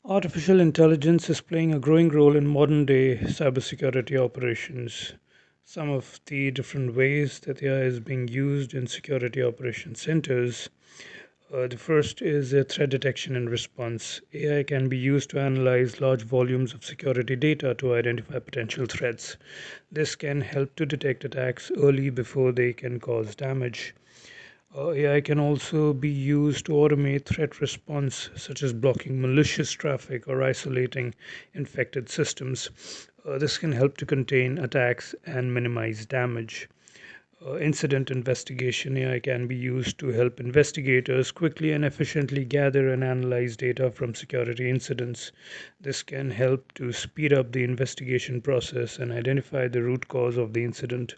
Artificial intelligence is playing a growing role in modern day cybersecurity operations. Some of the different ways that AI is being used in security operation centers. The first is threat detection and response. AI can be used to analyze large volumes of security data to identify potential threats. This can help to detect attacks early before they can cause damage. AI can also be used to automate threat response, such as blocking malicious traffic or isolating infected systems. This can help to contain attacks and minimize damage. Incident investigation AI can be used to help investigators quickly and efficiently gather and analyze data from security incidents. This can help to speed up the investigation process and identify the root cause of the incident.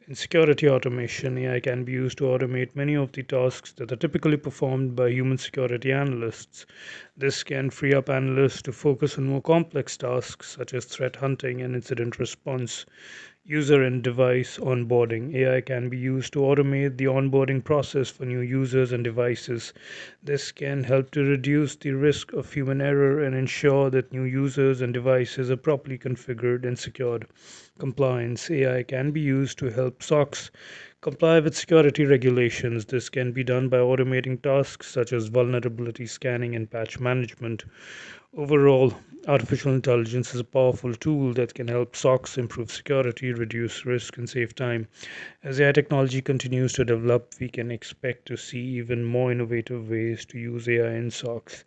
In security automation, AI can be used to automate many of the tasks that are typically performed by human security analysts. This can free up analysts to focus on more complex tasks such as threat hunting and incident response. User and device onboarding. AI can be used to automate the onboarding process for new users and devices. This can help to reduce the risk of human error and ensure that new users and devices are properly configured and secured. Compliance. AI can be used to help SOCs comply with security regulations. This can be done by automating tasks such as vulnerability scanning and patch management. Overall, artificial intelligence is a powerful tool that can help SOCs improve security, reduce risk, and save time. As AI technology continues to develop, we can expect to see even more innovative ways to use AI in SOCs.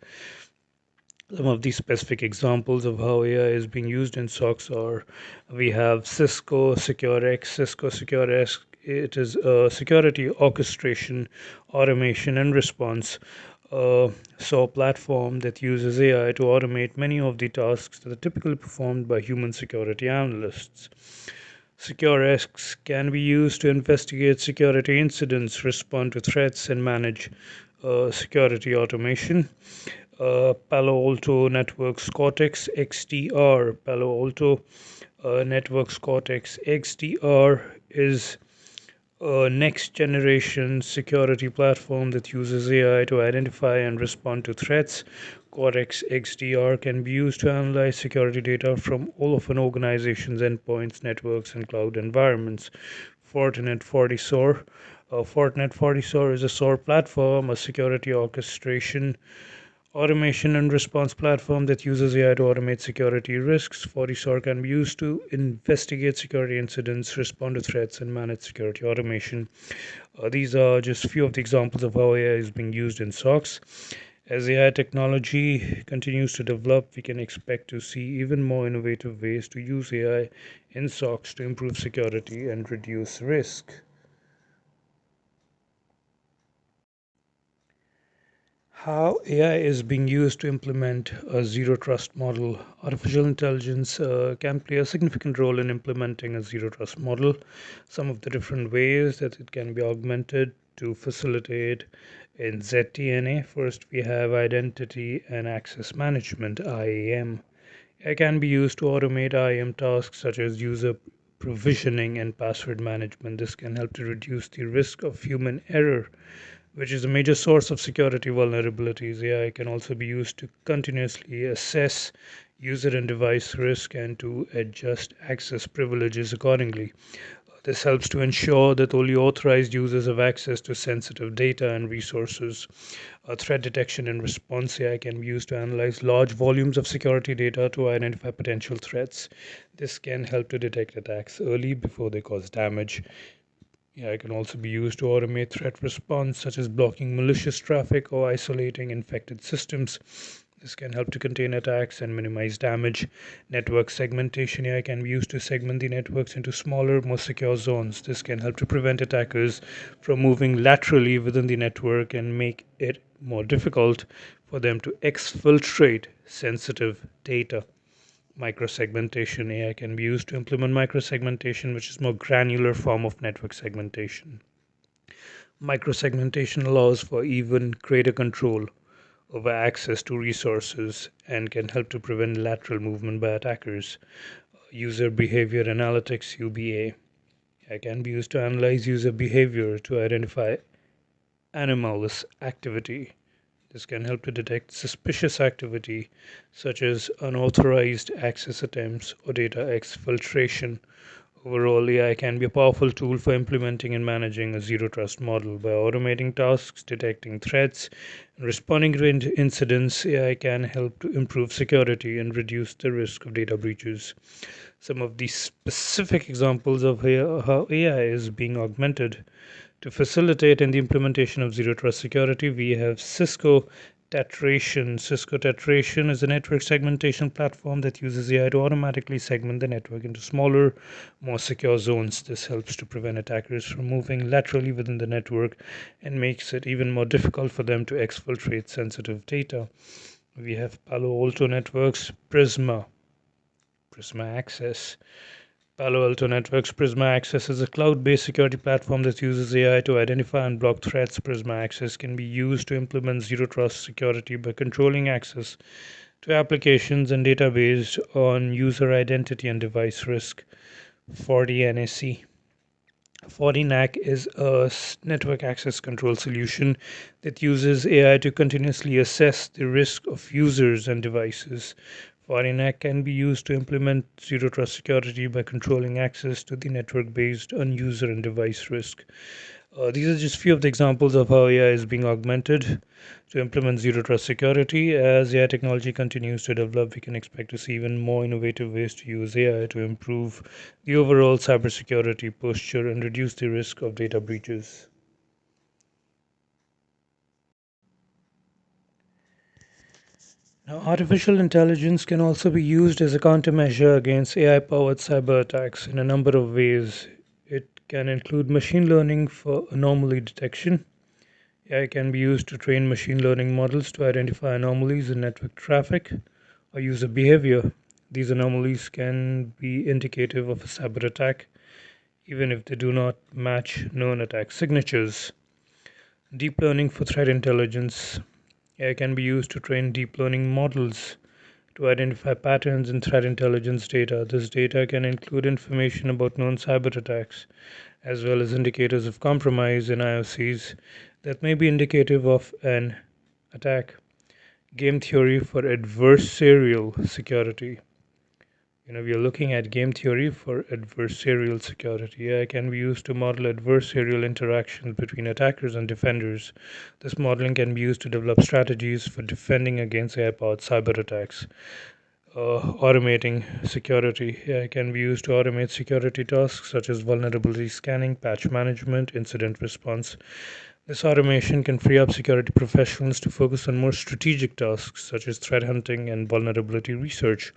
Some of the specific examples of how AI is being used in SOCs are we have Cisco SecureX. Cisco SecureX, it is a security orchestration, automation, and response SOA platform that uses AI to automate many of the tasks that are typically performed by human security analysts. SecureX can be used to investigate security incidents, respond to threats, and manage security automation. Palo Alto Networks Cortex XDR. Palo Alto Networks Cortex XDR is a next generation security platform that uses AI to identify and respond to threats. Cortex XDR can be used to analyze security data from all of an organization's endpoints, networks, and cloud environments. Fortinet FortiSOAR. Fortinet FortiSOAR is a SOAR platform, a security orchestration automation and response platform that uses AI to automate security risks. FortiSOAR can be used to investigate security incidents, respond to threats, and manage security automation. These are just a few of the examples of how AI is being used in SOCs. As AI technology continues to develop, we can expect to see even more innovative ways to use AI in SOCs to improve security and reduce risk. How AI is being used to implement a zero trust model. Artificial intelligence can play a significant role in implementing a zero trust model. Some of the different ways that it can be augmented to facilitate in ZTNA. First, we have identity and access management, IAM. It can be used to automate IAM tasks such as user provisioning and password management. This can help to reduce the risk of human error, which is a major source of security vulnerabilities. AI can also be used to continuously assess user and device risk and to adjust access privileges accordingly. This helps to ensure that only authorized users have access to sensitive data and resources. Threat detection and response. AI can be used to analyze large volumes of security data to identify potential threats. This can help to detect attacks early before they cause damage. AI can also be used to automate threat response, such as blocking malicious traffic or isolating infected systems. This can help to contain attacks and minimize damage. Network segmentation. AI can be used to segment the networks into smaller, more secure zones. This can help to prevent attackers from moving laterally within the network and make it more difficult for them to exfiltrate sensitive data. Microsegmentation. AI can be used to implement microsegmentation, which is a more granular form of network segmentation. Microsegmentation allows for even greater control over access to resources and can help to prevent lateral movement by attackers. User behavior analytics, UBA. AI can be used to analyze user behavior to identify anomalous activity. This can help to detect suspicious activity such as unauthorized access attempts or data exfiltration. Overall, AI can be a powerful tool for implementing and managing a zero trust model. By automating tasks, detecting threats, and responding to incidents, AI can help to improve security and reduce the risk of data breaches. Some of the specific examples of how AI is being augmented to facilitate in the implementation of zero trust security, we have Cisco Tetration. Cisco Tetration is a network segmentation platform that uses AI to automatically segment the network into smaller, more secure zones. This helps to prevent attackers from moving laterally within the network and makes it even more difficult for them to exfiltrate sensitive data. We have Palo Alto Networks Prisma Access. Palo Alto Networks Prisma Access is a cloud based security platform that uses AI to identify and block threats. Prisma Access can be used to implement zero trust security by controlling access to applications and data based on user identity and device risk. 40NAC. 40NAC is a network access control solution that uses AI to continuously assess the risk of users and devices. 40NAC can be used to implement zero trust security by controlling access to the network based on user and device risk. These are just few of the examples of how AI is being augmented to implement zero trust security. As AI technology continues to develop, we can expect to see even more innovative ways to use AI to improve the overall cybersecurity posture and reduce the risk of data breaches. Now, artificial intelligence can also be used as a countermeasure against AI powered cyber attacks in a number of ways. It can include machine learning for anomaly detection. AI can be used to train machine learning models to identify anomalies in network traffic or user behavior. These anomalies can be indicative of a cyber attack, even if they do not match known attack signatures. Deep learning for threat intelligence. AI can be used to train deep learning models to identify patterns in threat intelligence data. This data can include information about known cyber attacks, as well as indicators of compromise in IOCs that may be indicative of an attack. Game theory for adversarial security. We are looking at game theory for adversarial security. AI can be used to model adversarial interactions between attackers and defenders. This modeling can be used to develop strategies for defending against AI-powered cyber attacks. Automating security. AI can be used to automate security tasks such as vulnerability scanning, patch management, incident response. This automation can free up security professionals to focus on more strategic tasks such as threat hunting and vulnerability research.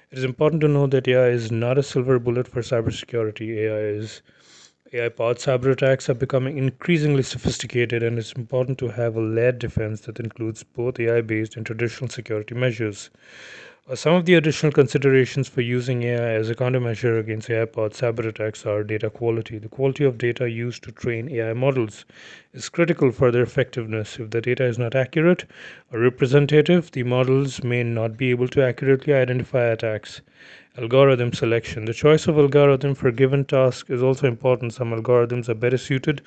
It is important to know that AI is not a silver bullet for cybersecurity. AI-powered cyber attacks are becoming increasingly sophisticated, and it's important to have a layered defense that includes both AI-based and traditional security measures. Some of the additional considerations for using AI as a countermeasure against AI-powered cyber attacks are data quality. The quality of data used to train AI models is critical for their effectiveness. If the data is not accurate or representative, the models may not be able to accurately identify attacks. Algorithm selection. The choice of algorithm for a given task is also important. Some algorithms are better suited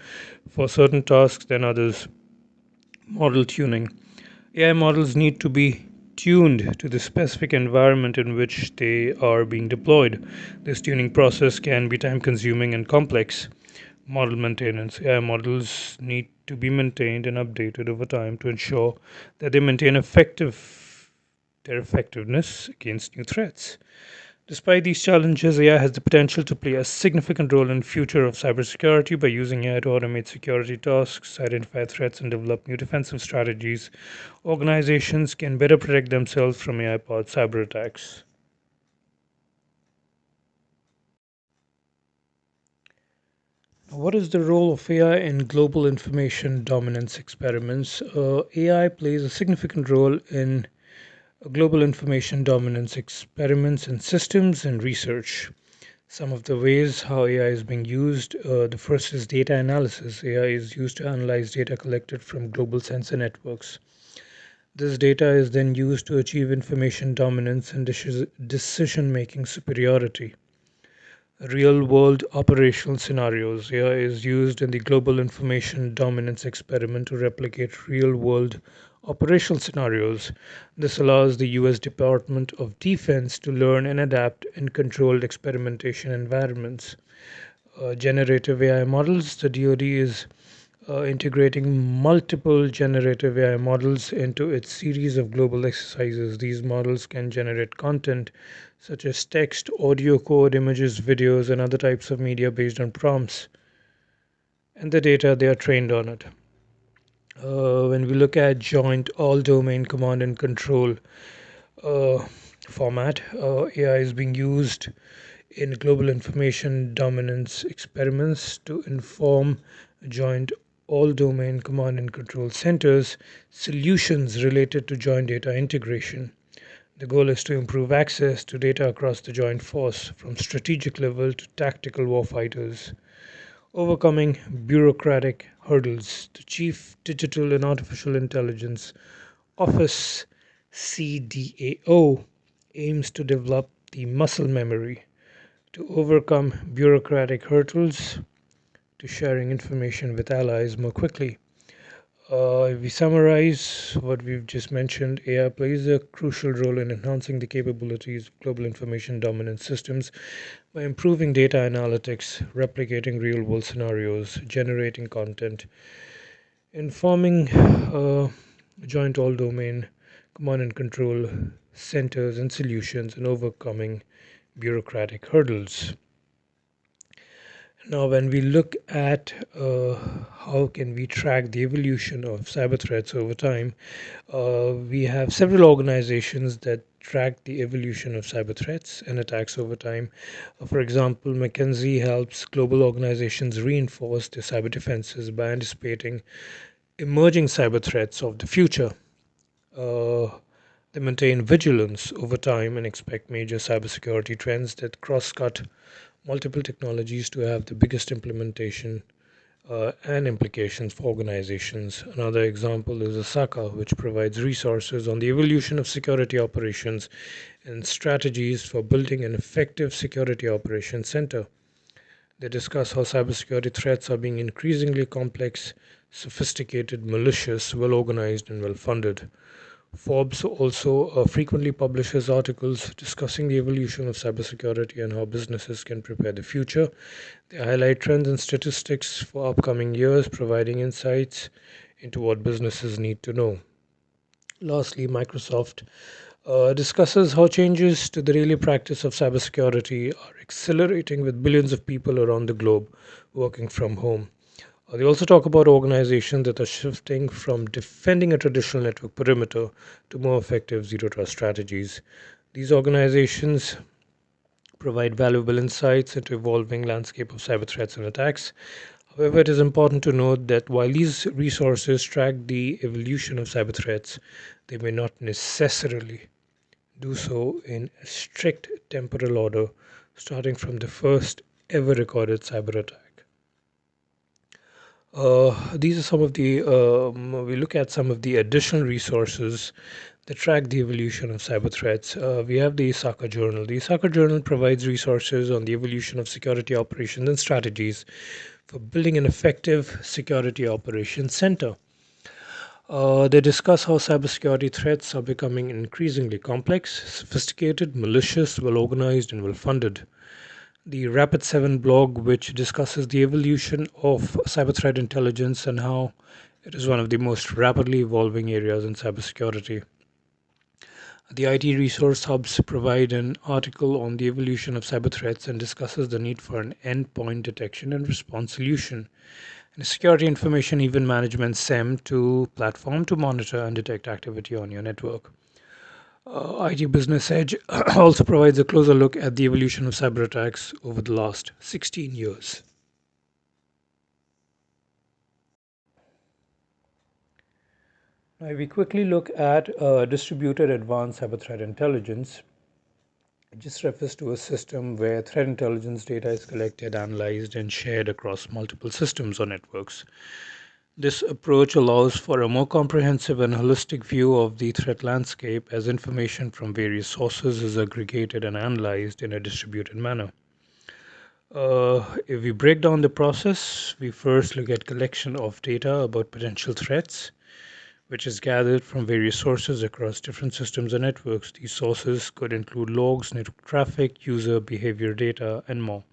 for certain tasks than others. Model tuning. AI models need to be tuned to the specific environment in which they are being deployed. This tuning process can be time consuming and complex. Model maintenance. AI models need to be maintained and updated over time to ensure that they maintain their effectiveness against new threats. Despite these challenges, AI has the potential to play a significant role in the future of cybersecurity by using AI to automate security tasks, identify threats, and develop new defensive strategies. Organizations can better protect themselves from AI-powered cyber attacks. What is the role of AI in global information dominance experiments? AI plays a significant role in global information dominance experiments in systems and research. Some of the ways how AI is being used, the first is data analysis. AI is used to analyze data collected from global sensor networks. This data is then used to achieve information dominance and decision making superiority. Real world operational scenarios. AI is used in the global information dominance experiment to replicate real world operational scenarios. This allows the US Department of Defense to learn and adapt in controlled experimentation environments. Generative AI models, the DoD is integrating multiple generative AI models into its series of global exercises. These models can generate content such as text, audio code, images, videos, and other types of media based on prompts and the data they are trained on it. When we look at joint all domain command and control uh, format, AI is being used in global information dominance experiments to inform joint all domain command and control centers solutions related to joint data integration. The goal is to improve access to data across the joint force from strategic level to tactical warfighters. Overcoming bureaucratic hurdles. The Chief Digital and Artificial Intelligence Office CDAO aims to develop the muscle memory to overcome bureaucratic hurdles to sharing information with allies more quickly. If we summarize what we've just mentioned, AI plays a crucial role in enhancing the capabilities of global information dominance systems by improving data analytics, replicating real world scenarios, generating content, informing joint all domain command and control centers and solutions, and overcoming bureaucratic hurdles. Now, when we look at how can we track the evolution of cyber threats over time, we have several organizations that track the evolution of cyber threats and attacks over time. For example, McKinsey helps global organizations reinforce their cyber defenses by anticipating emerging cyber threats of the future. Uh, they maintain vigilance over time and expect major cybersecurity trends that cross-cut multiple technologies to have the biggest implementation and implications for organizations. Another example is Osaka, which provides resources on the evolution of security operations and strategies for building an effective security operations center. They discuss how cybersecurity threats are being increasingly complex, sophisticated, malicious, well organized, and well funded. Forbes also frequently publishes articles discussing the evolution of cybersecurity and how businesses can prepare the future. They highlight trends and statistics for upcoming years, providing insights into what businesses need to know. Lastly, Microsoft discusses how changes to the daily practice of cybersecurity are accelerating with billions of people around the globe working from home. They also talk about organizations that are shifting from defending a traditional network perimeter to more effective zero trust strategies. These organizations provide valuable insights into evolving landscape of cyber threats and attacks. However, it is important to note that while these resources track the evolution of cyber threats, they may not necessarily do so in a strict temporal order, starting from the first ever recorded cyber attack. These are some of the, we look at some of the additional resources that track the evolution of cyber threats. We have the ISACA Journal. The ISACA Journal provides resources on the evolution of security operations and strategies for building an effective security operations center. They discuss how cybersecurity threats are becoming increasingly complex, sophisticated, malicious, well organized, and well funded. The Rapid 7 blog, which discusses the evolution of cyber threat intelligence and how it is one of the most rapidly evolving areas in cybersecurity. The IT Resource Hubs provide an article on the evolution of cyber threats and discusses the need for an endpoint detection and response solution and a security information event management SEM to platform to monitor and detect activity on your network. IT Business Edge also provides a closer look at the evolution of cyber attacks over the last 16 years. Now, if we quickly look at distributed advanced cyber threat intelligence, it just refers to a system where threat intelligence data is collected, analyzed, and shared across multiple systems or networks. This approach allows for a more comprehensive and holistic view of the threat landscape as information from various sources is aggregated and analyzed in a distributed manner. If we break down the process, we first look at collection of data about potential threats. which is gathered from various sources across different systems and networks. These sources could include logs, network traffic, user behavior data, and more.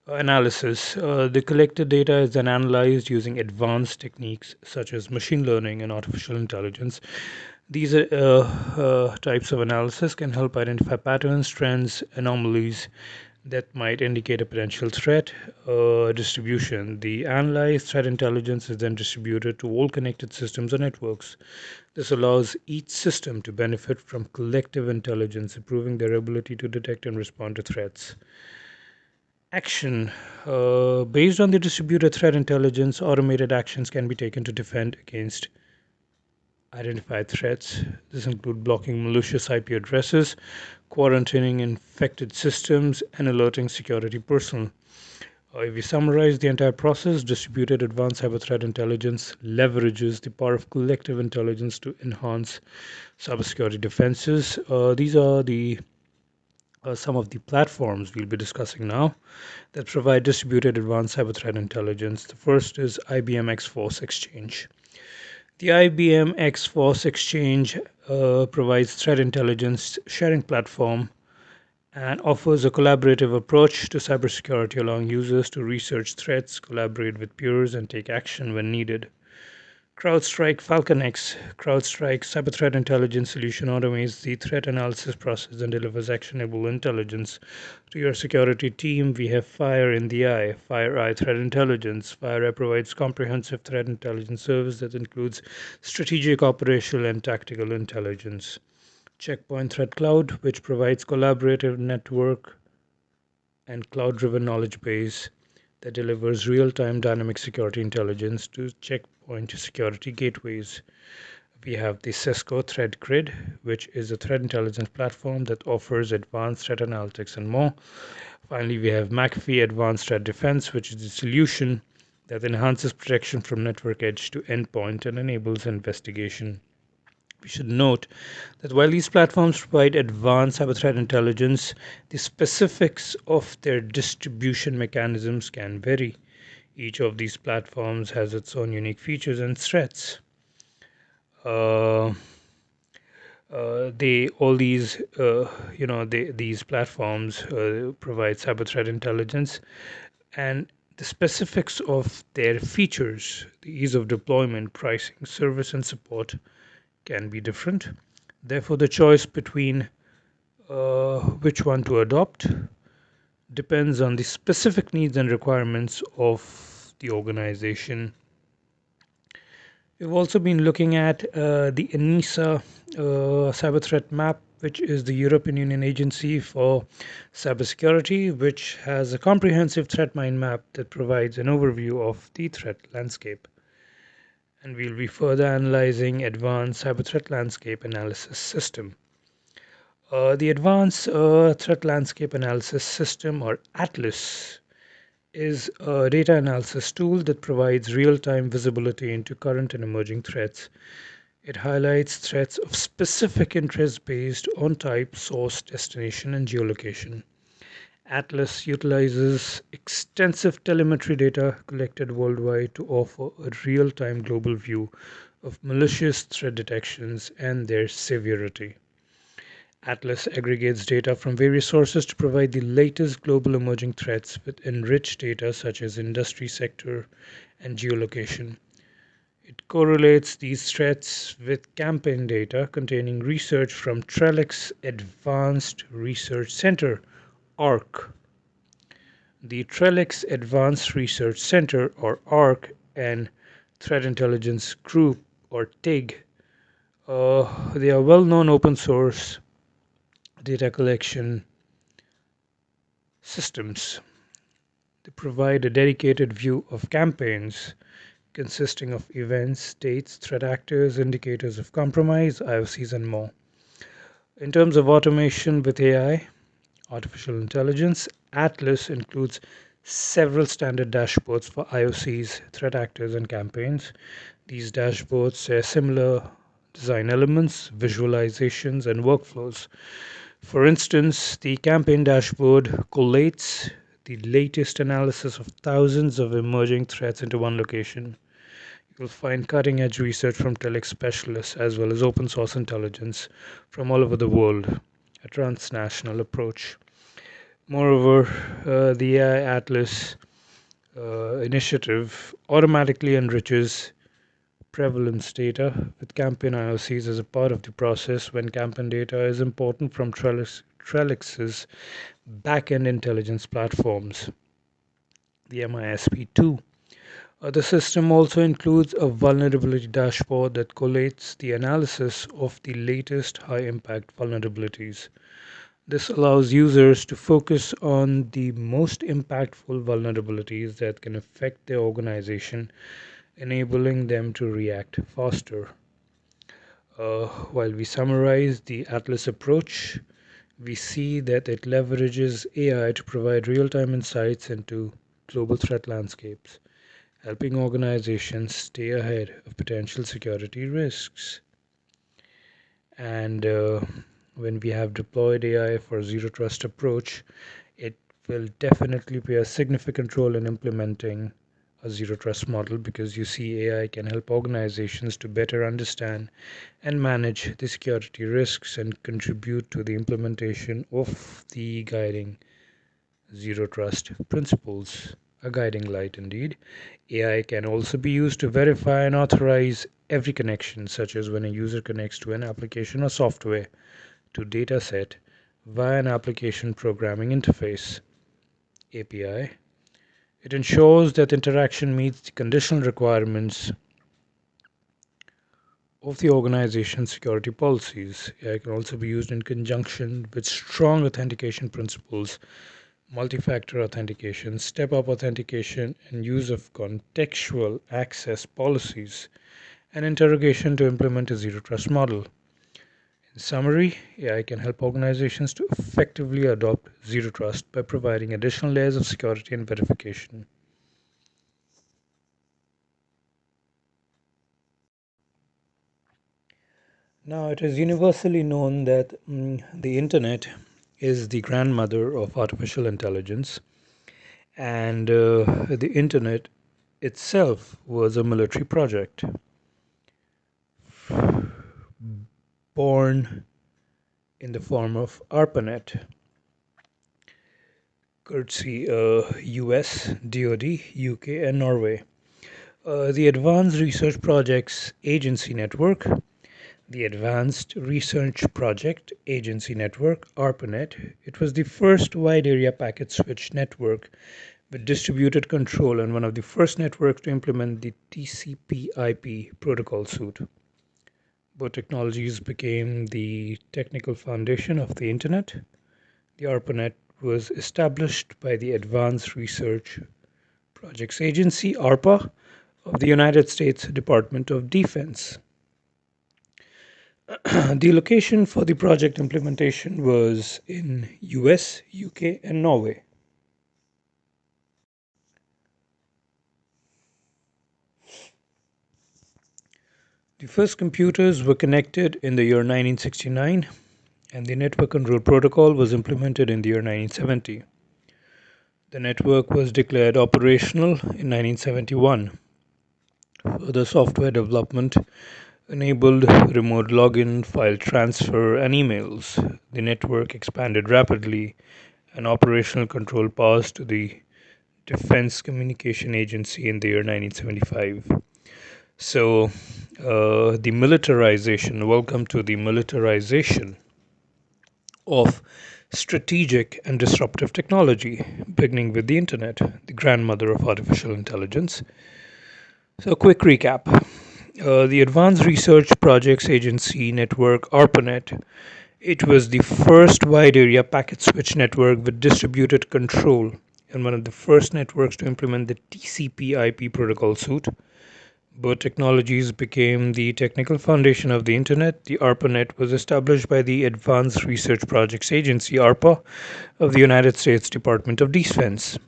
Analysis. The collected data is then analyzed using advanced techniques such as machine learning and artificial intelligence. These types of analysis can help identify patterns, trends, anomalies that might indicate a potential threat distribution. The analyzed threat intelligence is then distributed to all connected systems or networks. This allows each system to benefit from collective intelligence, improving their ability to detect and respond to threats. Action. Based on the distributed threat intelligence, automated actions can be taken to defend against identified threats. This include blocking malicious IP addresses, quarantining infected systems, and alerting security personnel. If we summarize the entire process, distributed advanced cyber threat intelligence leverages the power of collective intelligence to enhance cybersecurity defenses. These are the some of the platforms we'll be discussing now that provide distributed advanced cyber threat intelligence. The first is IBM X-Force Exchange. The IBM X-Force Exchange provides threat intelligence sharing platform and offers a collaborative approach to cybersecurity, allowing users to research threats, collaborate with peers, and take action when needed. CrowdStrike Falcon X. CrowdStrike cyber threat intelligence solution automates the threat analysis process and delivers actionable intelligence to your security team. We have Fire in the Eye, FireEye Threat Intelligence. FireEye provides comprehensive threat intelligence service that includes strategic, operational, and tactical intelligence. Checkpoint Threat Cloud, which provides collaborative network and cloud-driven knowledge base that delivers real-time dynamic security intelligence to checkpoint security gateways. We have the Cisco Threat Grid, which is a threat intelligence platform that offers advanced threat analytics and more. Finally, we have McAfee Advanced Threat Defense, which is a solution that enhances protection from network edge to endpoint and enables investigation. We should note that while these platforms provide advanced cyber threat intelligence, the specifics of their distribution mechanisms can vary. Each of these platforms has its own unique features and threats. These platforms provide cyber threat intelligence, and the specifics of their features, the ease of deployment, pricing, service, and support can be different. Therefore, the choice between which one to adopt depends on the specific needs and requirements of the organization. We've also been looking at the ENISA cyber threat map, which is the European Union Agency for Cybersecurity, which has a comprehensive threat mind map that provides an overview of the threat landscape. And we'll be further analyzing Advanced Cyber Threat Landscape Analysis System. The Advanced Threat Landscape Analysis System, or ATLAS, is a data analysis tool that provides real-time visibility into current and emerging threats. It highlights threats of specific interest based on type, source, destination, and geolocation. ATLAS utilizes extensive telemetry data collected worldwide to offer a real-time global view of malicious threat detections and their severity. ATLAS aggregates data from various sources to provide the latest global emerging threats with enriched data such as industry sector and geolocation. It correlates these threats with campaign data containing research from Trellix Advanced Research Center, ARC. The Trellix Advanced Research Center, or ARC, and Threat Intelligence Group, or TIG, they are well-known open source data collection systems. They provide a dedicated view of campaigns consisting of events, dates, threat actors, indicators of compromise, IOCs, and more. In terms of automation with AI, artificial intelligence, ATLAS includes several standard dashboards for IOCs, threat actors, and campaigns. These dashboards share similar design elements, visualizations, and workflows. For instance, the campaign dashboard collates the latest analysis of thousands of emerging threats into one location. You'll find cutting edge research from telex specialists as well as open source intelligence from all over the world, a transnational approach. Moreover, the AI Atlas initiative automatically enriches prevalence data with campaign IOCs as a part of the process when campaign data is important from Trellix's back-end intelligence platforms, the MISP2. The system also includes a vulnerability dashboard that collates the analysis of the latest high-impact vulnerabilities. This allows users to focus on the most impactful vulnerabilities that can affect their organization, enabling them to react faster. While we summarize the Atlas approach, we see that it leverages AI to provide real time insights into global threat landscapes, helping organizations stay ahead of potential security risks. And when we have deployed AI for zero trust approach, it will definitely play a significant role in implementing a zero trust model, because you see AI can help organizations to better understand and manage the security risks and contribute to the implementation of the guiding zero trust principles. A guiding light indeed. AI can also be used to verify and authorize every connection, such as when a user connects to an application or software to dataset via an application programming interface API. It ensures that interaction meets the conditional requirements of the organization's security policies. AI can also be used in conjunction with strong authentication principles, multi-factor authentication, step-up authentication, and use of contextual access policies and interrogation to implement a zero trust model. In summary, AI can help organizations to effectively adopt zero trust by providing additional layers of security and verification. Now, it is universally known that the internet is the grandmother of artificial intelligence, and the internet itself was a military project born in the form of ARPANET, courtesy US, DoD, UK, and Norway. The Advanced Research Projects Agency Network, the Advanced Research Project Agency Network, ARPANET. It was the first wide area packet switch network with distributed control and one of the first networks to implement the TCP/IP protocol suite. Both technologies became the technical foundation of the Internet. The ARPANET was established by the Advanced Research Projects Agency, ARPA, of the United States Department of Defense. The location for the project implementation was in US, UK, and Norway. The first computers were connected in the year 1969, and the network control protocol was implemented in the year 1970. The network was declared operational in 1971. Further software development enabled remote login, file transfer, and emails. The network expanded rapidly, and operational control passed to the Defense Communication Agency in the year 1975. So, the militarization, welcome to the militarization of strategic and disruptive technology, beginning with the internet, the grandmother of artificial intelligence. So, quick recap. The Advanced Research Projects Agency Network, ARPANET, it was the first wide area packet switch network with distributed control and one of the first networks to implement the TCP/IP protocol suite. Both technologies became the technical foundation of the Internet. The ARPANET was established by the Advanced Research Projects Agency, ARPA, of the United States Department of Defense.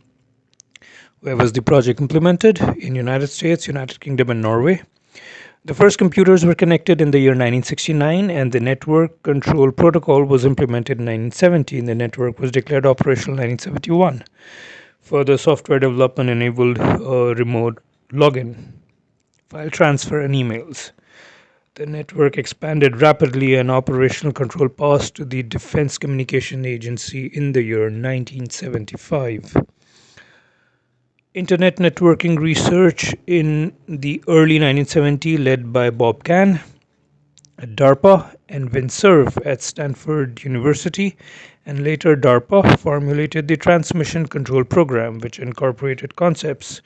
Where was the project implemented? In United States, United Kingdom, and Norway. The first computers were connected in the year 1969, and the network control protocol was implemented in 1970, and the network was declared operational in 1971. Further software development enabled remote login, file transfer, and emails. The network expanded rapidly and operational control passed to the Defense Communication Agency in the year 1975. Internet networking research in the early 1970s, led by Bob Kahn at DARPA and Vint Cerf at Stanford University, and later DARPA, formulated the Transmission Control Program, which incorporated concepts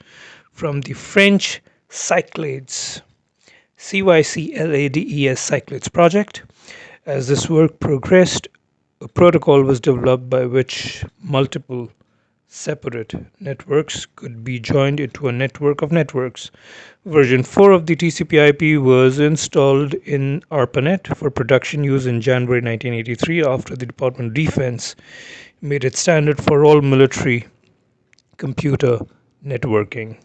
from the French Cyclades CYCLADES Cyclades project. As this work progressed, a protocol was developed by which multiple separate networks could be joined into a network of networks. Version 4 of the TCP/IP was installed in ARPANET for production use in January 1983 after the Department of Defense made it standard for all military computer networking.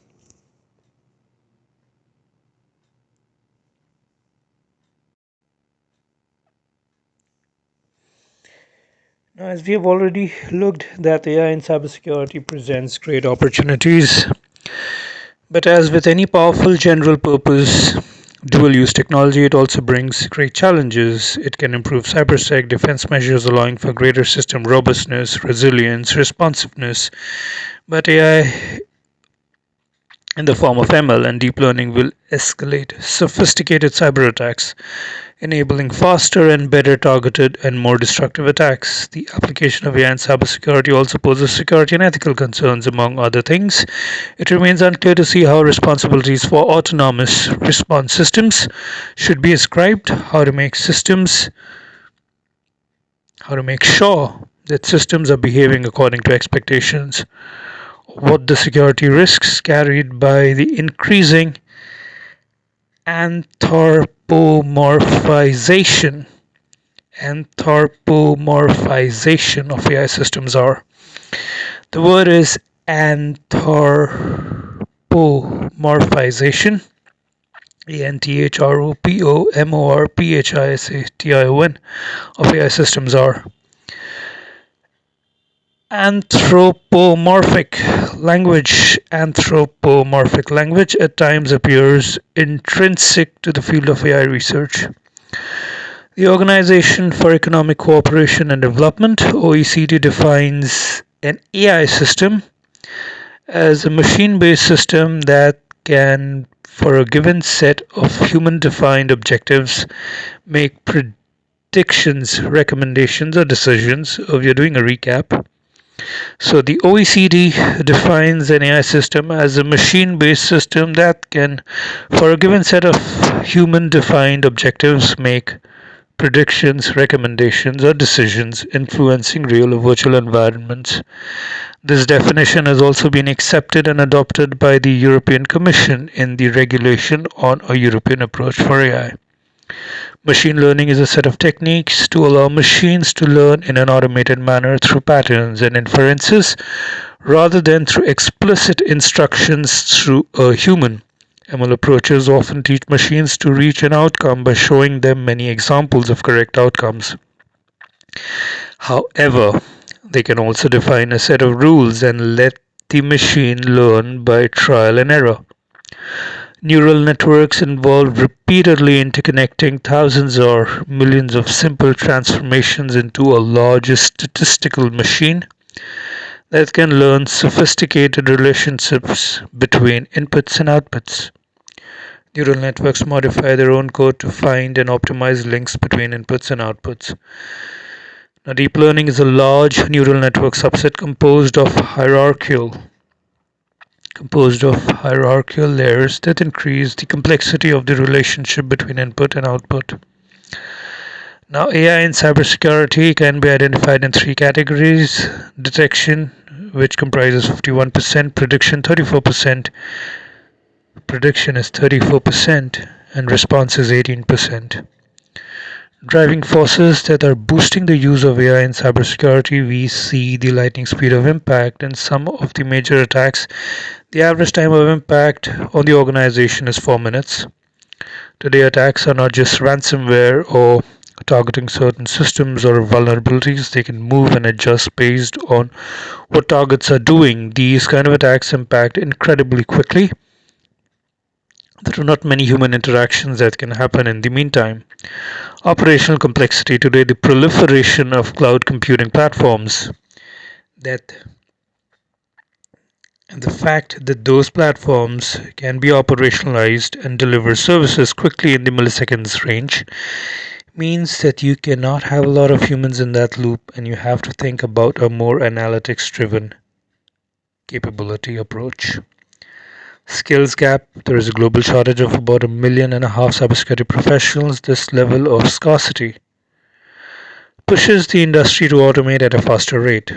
Now, as we have already looked, that AI in cybersecurity presents great opportunities. But as with any powerful general purpose dual use technology, it also brings great challenges. It can improve cybersec defense measures, allowing for greater system robustness, resilience, responsiveness. But AI in the form of ML and deep learning will escalate sophisticated cyber attacks, enabling faster and better targeted and more destructive attacks. The application of AI in cybersecurity also poses security and ethical concerns, among other things. It remains unclear to see how responsibilities for autonomous response systems should be ascribed, how to make sure that systems are behaving according to expectations, what the security risks carried by the increasing anthropomorphization of AI systems are. The word is anthropomorphization, anthropomorphization of AI systems are. Anthropomorphic language at times appears intrinsic to the field of AI research. The Organization for Economic Cooperation and Development, OECD, defines an AI system as a machine-based system that can, for a given set of human-defined objectives, make predictions, recommendations, or decisions. We are doing a recap. So the OECD defines an AI system as a machine-based system that can, for a given set of human-defined objectives, make predictions, recommendations, or decisions influencing real or virtual environments. This definition has also been accepted and adopted by the European Commission in the Regulation on a European Approach for AI. Machine learning is a set of techniques to allow machines to learn in an automated manner through patterns and inferences rather than through explicit instructions through a human. ML approaches often teach machines to reach an outcome by showing them many examples of correct outcomes. However, they can also define a set of rules and let the machine learn by trial and error. Neural networks involve repeatedly interconnecting thousands or millions of simple transformations into a larger statistical machine that can learn sophisticated relationships between inputs and outputs. Neural networks modify their own code to find and optimize links between inputs and outputs. Now, deep learning is a large neural network subset composed of hierarchical layers that increase the complexity of the relationship between input and output. Now, AI in cybersecurity can be identified in three categories: detection, which comprises 51%, prediction 34%, and response is 18%. Driving forces that are boosting the use of AI in cybersecurity, we see the lightning speed of impact. In some of the major attacks, the average time of impact on the organization is 4 minutes. Today, attacks are not just ransomware or targeting certain systems or vulnerabilities. They can move and adjust based on what targets are doing. These kind of attacks impact incredibly quickly. There are not many human interactions that can happen in the meantime. Operational complexity today, the proliferation of cloud computing platforms, that and the fact that those platforms can be operationalized and deliver services quickly in the milliseconds range means that you cannot have a lot of humans in that loop, and you have to think about a more analytics driven capability approach. Skills gap, there is a global shortage of about 1.5 million cybersecurity professionals. This level of scarcity pushes the industry to automate at a faster rate.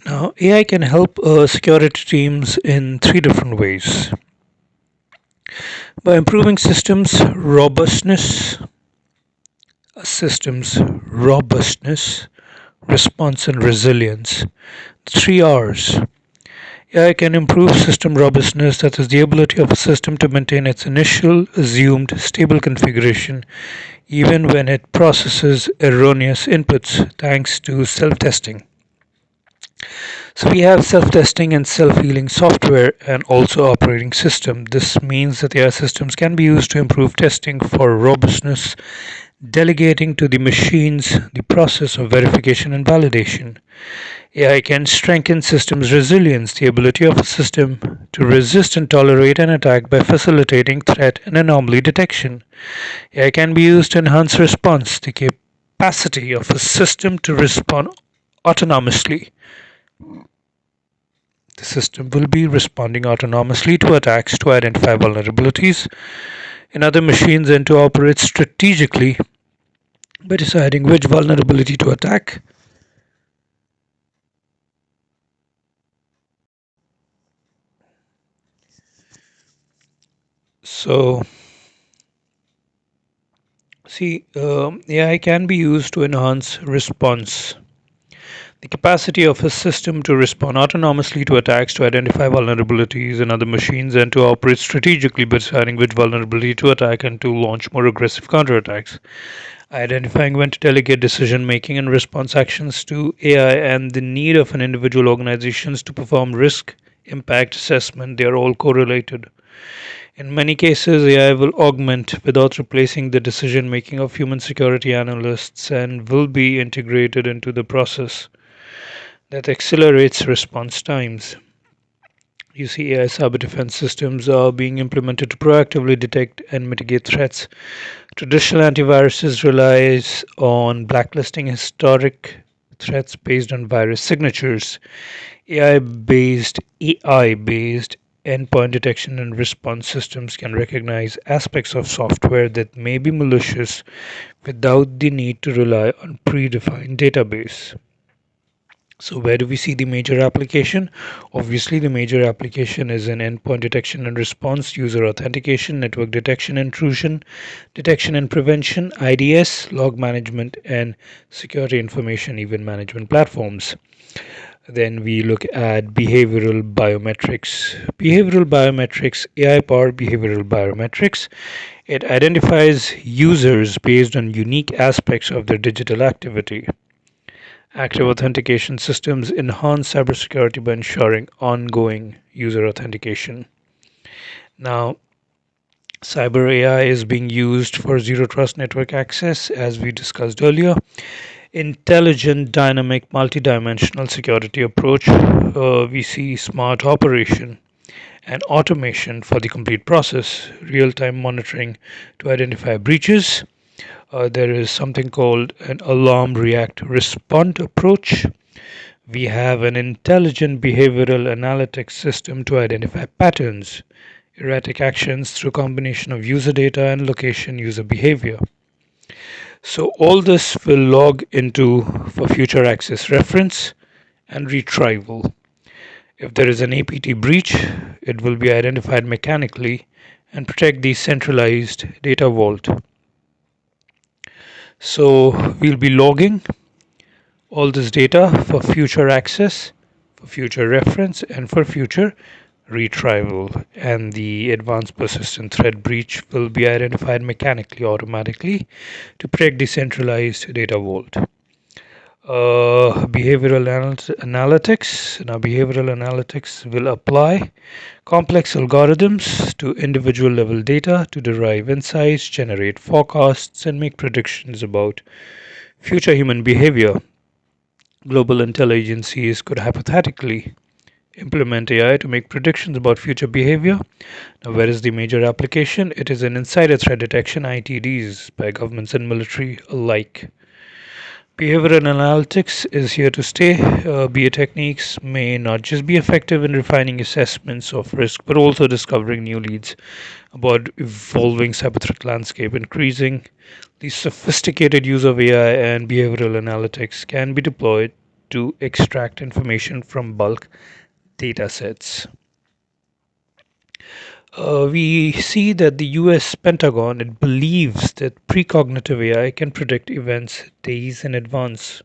Now, AI can help security teams in three different ways: by improving systems robustness, response, and resilience. The three R's. AI can improve system robustness, that is, the ability of a system to maintain its initial assumed stable configuration even when it processes erroneous inputs, thanks to self testing. So we have self-testing and self-healing software and also operating system. This means that AI systems can be used to improve testing for robustness, delegating to the machines the process of verification and validation. AI can strengthen systems resilience, the ability of a system to resist and tolerate an attack by facilitating threat and anomaly detection. AI can be used to enhance response, the capacity of a system to respond autonomously. The system will be responding autonomously to attacks to identify vulnerabilities in other machines and to operate strategically by deciding which vulnerability to attack. So, AI can be used to enhance response. The capacity of a system to respond autonomously to attacks, to identify vulnerabilities in other machines, and to operate strategically by deciding which vulnerability to attack and to launch more aggressive counterattacks. Identifying when to delegate decision making and response actions to AI, and the need of an individual organizations to perform risk impact assessment, they are all correlated. In many cases, AI will augment without replacing the decision making of human security analysts and will be integrated into the process that accelerates response times. You see, AI cyber defense systems are being implemented to proactively detect and mitigate threats. Traditional antiviruses relies on blacklisting historic threats based on virus signatures. AI based endpoint detection and response systems can recognize aspects of software that may be malicious without the need to rely on predefined database. So where do we see the major application? Obviously, the major application is in endpoint detection and response, user authentication, network detection, intrusion, detection and prevention, IDS, log management, and security information event management platforms. Then we look at behavioral biometrics. Behavioral biometrics, AI-powered behavioral biometrics. It identifies users based on unique aspects of their digital activity. Active authentication systems enhance cybersecurity by ensuring ongoing user authentication. Now, Cyber AI is being used for zero trust network access, as we discussed earlier. Intelligent, dynamic, multidimensional security approach. We see smart operation and automation for the complete process, real time monitoring to identify breaches. There is something called an alarm react respond approach. We have an intelligent behavioral analytics system to identify patterns, erratic actions through combination of user data and location user behavior. So all this will log into for future access reference and retrieval. If there is an APT breach, it will be identified mechanically and protect the centralized data vault. So we'll be logging all this data for future access, for future reference, and for future retrieval, and the advanced persistent threat breach will be identified mechanically automatically to protect the centralized data vault. Behavioral analytics. Now, behavioral analytics will apply complex algorithms to individual level data to derive insights, generate forecasts, and make predictions about future human behavior. Global intel agencies could hypothetically implement AI to make predictions about future behavior. Now, where is the major application? It is in insider threat detection (ITDs) by governments and military alike. Behavioral analytics is here to stay. BA techniques may not just be effective in refining assessments of risk, but also discovering new leads about evolving cyber threat landscape. Increasing the sophisticated use of AI and behavioral analytics can be deployed to extract information from bulk data sets. We see that the US Pentagon, it believes that precognitive AI can predict events days in advance.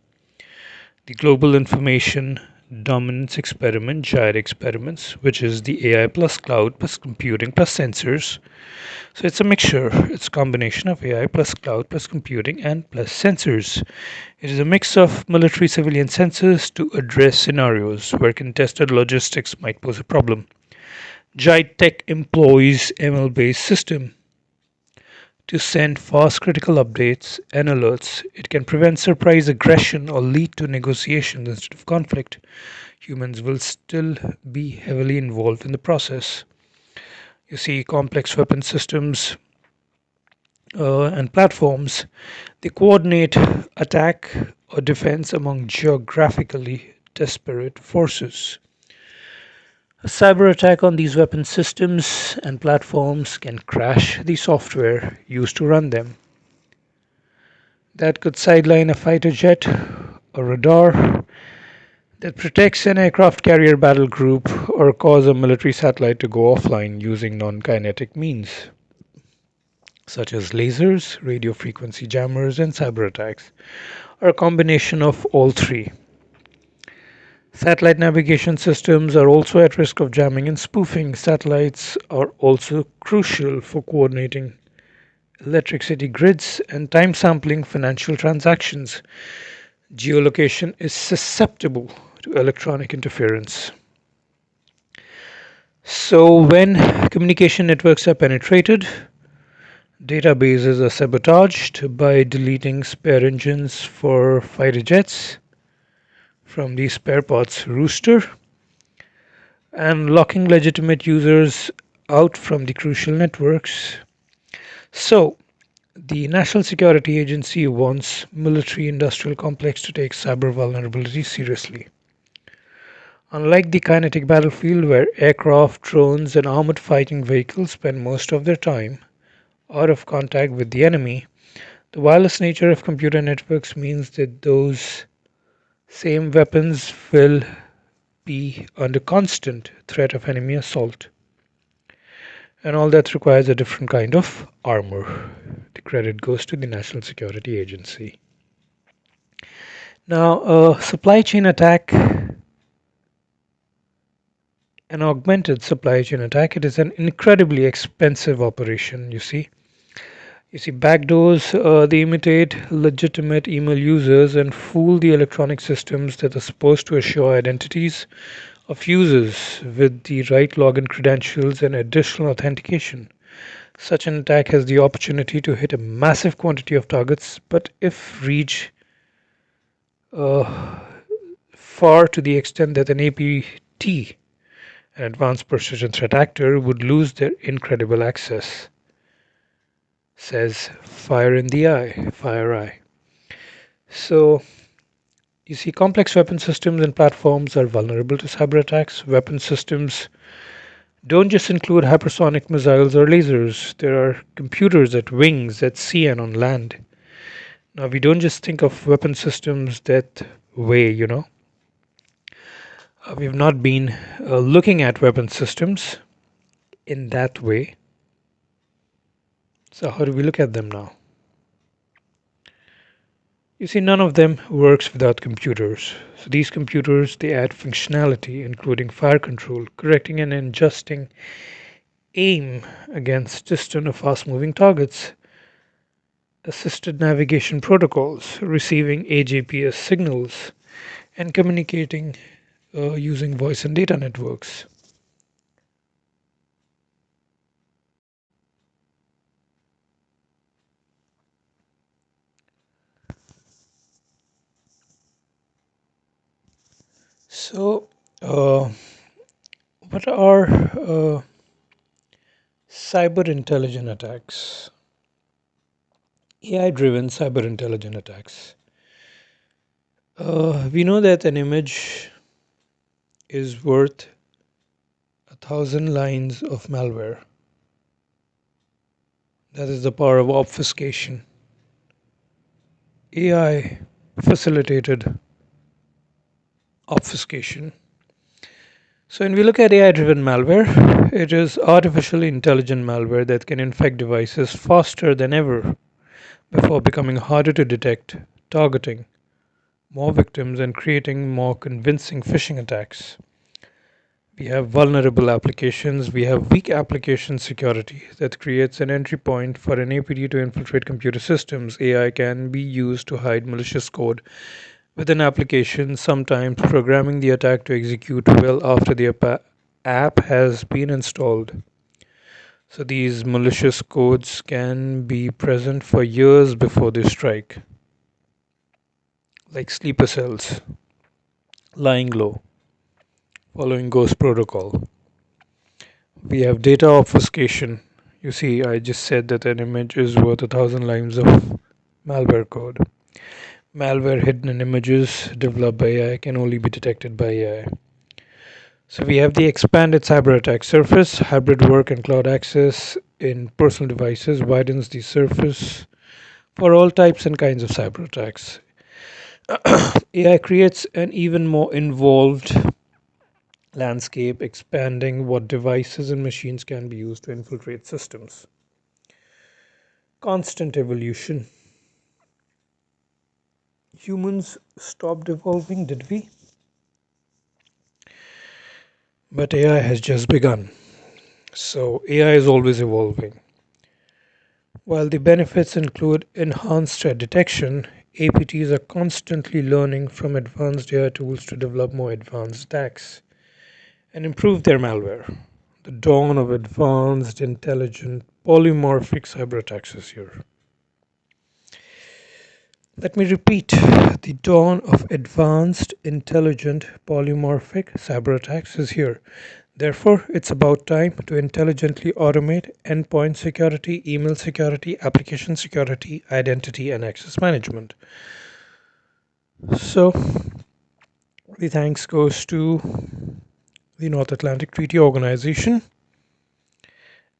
The Global Information Dominance Experiment, GIRE experiments, which is the AI plus cloud plus computing plus sensors. So it's a mixture, it's a combination of AI plus cloud plus computing and plus sensors. It is a mix of military civilian sensors to address scenarios where contested logistics might pose a problem. Tech employs ML-based system to send fast critical updates and alerts. It can prevent surprise aggression or lead to negotiations instead of conflict. Humans will still be heavily involved in the process. You see, complex weapon systems and platforms, they coordinate attack or defense among geographically disparate forces. A cyber attack on these weapon systems and platforms can crash the software used to run them. That could sideline a fighter jet, a radar that protects an aircraft carrier battle group, or cause a military satellite to go offline using non-kinetic means, such as lasers, radio frequency jammers, and cyber attacks, or a combination of all three. Satellite navigation systems are also at risk of jamming and spoofing. Satellites are also crucial for coordinating electricity grids and time sampling financial transactions. Geolocation is susceptible to electronic interference. So, when communication networks are penetrated, databases are sabotaged by deleting spare engines for fighter jets from the spare parts rooster and locking legitimate users out from the crucial networks. So, the National Security Agency wants military industrial complex to take cyber vulnerabilities seriously. Unlike the kinetic battlefield where aircraft, drones, and armored fighting vehicles spend most of their time out of contact with the enemy, the wireless nature of computer networks means that those same weapons will be under constant threat of enemy assault. And all that requires a different kind of armor. The credit goes to the National Security Agency. Now, a supply chain attack, an augmented supply chain attack, it is an incredibly expensive operation, you see. Backdoors, they imitate legitimate email users and fool the electronic systems that are supposed to assure identities of users with the right login credentials and additional authentication. Such an attack has the opportunity to hit a massive quantity of targets, but if reach far to the extent that an APT, an advanced precision threat actor, would lose their incredible access. Says fire in the eye, FireEye. So, you see, complex weapon systems and platforms are vulnerable to cyber attacks. Weapon systems don't just include hypersonic missiles or lasers. There are computers at wings, at sea, and on land. Now, we don't just think of weapon systems that way, we've not been looking at weapon systems in that way. So, how do we look at them now? You see, none of them works without computers. So these computers, they add functionality, including fire control, correcting and adjusting aim against distant or fast-moving targets, assisted navigation protocols, receiving AGPS signals, and communicating using voice and data networks. So, what are cyber intelligent attacks? AI driven cyber intelligent attacks. We know that an image is worth 1,000 lines of malware. That is the power of obfuscation. AI facilitated obfuscation. So, when we look at AI driven malware, it is artificially intelligent malware that can infect devices faster than ever before becoming harder to detect, targeting more victims and creating more convincing phishing attacks. We have vulnerable applications, we have weak application security that creates an entry point for an APT to infiltrate computer systems. AI can be used to hide malicious code within applications, sometimes programming the attack to execute well after the app has been installed. So these malicious codes can be present for years before they strike, like sleeper cells, lying low, following Ghost protocol. We have data obfuscation. You see, I just said that an image is worth 1,000 lines of malware code. Malware hidden in images developed by AI can only be detected by AI. So we have the expanded cyber attack surface. Hybrid work and cloud access in personal devices widens the surface for all types and kinds of cyber attacks. AI creates an even more involved landscape, expanding what devices and machines can be used to infiltrate systems. Constant evolution. Humans stopped evolving, did we? But AI has just begun. So AI is always evolving. While the benefits include enhanced threat detection, APTs are constantly learning from advanced AI tools to develop more advanced attacks and improve their malware. The dawn of advanced, intelligent, polymorphic cyber attacks is here. Let me repeat, the dawn of advanced, intelligent, polymorphic cyber attacks is here. Therefore, it's about time to intelligently automate endpoint security, email security, application security, identity, and access management. So, the thanks goes to the North Atlantic Treaty Organization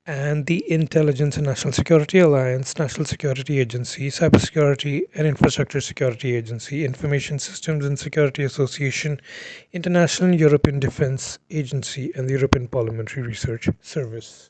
and the Intelligence and National Security Alliance, National Security Agency, Cybersecurity and Infrastructure Security Agency, Information Systems and Security Association, International European Defence Agency, and the European Parliamentary Research Service.